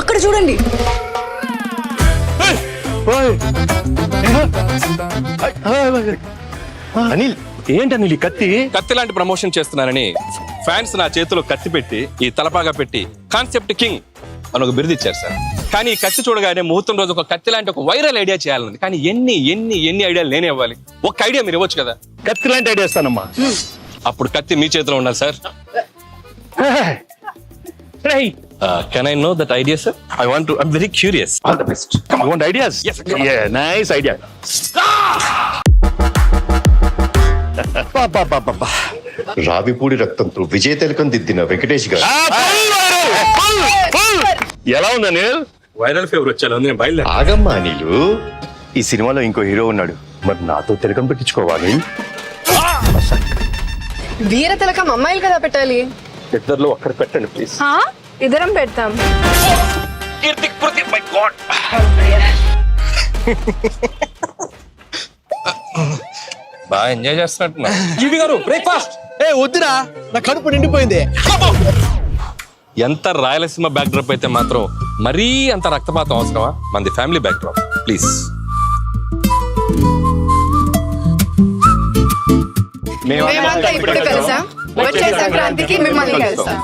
అక్కడ చూడండి. అనిల్ ఏంటి అనిల్ ఈ కత్తి? కత్తి లాంటి ప్రమోషన్ చేస్తున్నానని ఫ్యాన్స్ నా చేతిలో కత్తి పెట్టి ఈ తలపాగా పెట్టి కాన్సెప్ట్ కింగ్ అని ఒక బిరుదు ఇచ్చారు సార్. కానీ ఈ కత్తి చూడగానే ముహూర్తం రోజు ఒక కత్తి లాంటి ఒక వైరల్ ఐడియా చేయాలని. కానీ ఎన్ని ఎన్ని ఎన్ని ఐడియాలు నేనే ఇవ్వాలి. ఒక ఐడియా మీరు ఇవ్వచ్చు కదా. కత్తి లాంటి ఐడియా ఇస్తానమ్మా. అప్పుడు కత్తి మీ చేతిలో ఉండాలి sir. Can I know that idea sir? I'm very curious. All the best. You want ideas? Yes, come on. Yeah, nice idea. Ravipudi రక్తంతో విజయ తిలకం దిద్దిన వెంకటేష్ గారు. ఎలా ఉంది అనిల్? వైరల్ ఫీవర్ వచ్చేలా ఉంది. నేను బయలుదేరా. ఆగమ్మా అనిలు, ఈ సినిమాలో ఇంకో హీరో ఉన్నాడు, మరి నాతో తిలకం పెట్టించుకోవాలి. వీర తిలకం అమ్మాయిలు కదా పెట్టాలి. ఇద్దరిలో ఒక్కరు పెట్టండి ప్లీజ్. ఇద్దరం పెడతాం. బాగా ఎంజాయ్ చేస్తున్నట్టు. జీవి గారు బ్రేక్ఫాస్ట్. వద్దురా, నా కడుపు నిండిపోయింది. ఎంత రాయలసీమ బ్యాక్ డ్రాప్ అయితే మాత్రం మరీ అంత రక్తపాతం అవసరమా? మనది ఫ్యామిలీ బ్యాక్ డ్రాప్ ప్లీజ్. మేమంతా ఇప్పుడు కలిసాం. వచ్చే సంక్రాంతికి మిమ్మల్ని కలుస్తాం.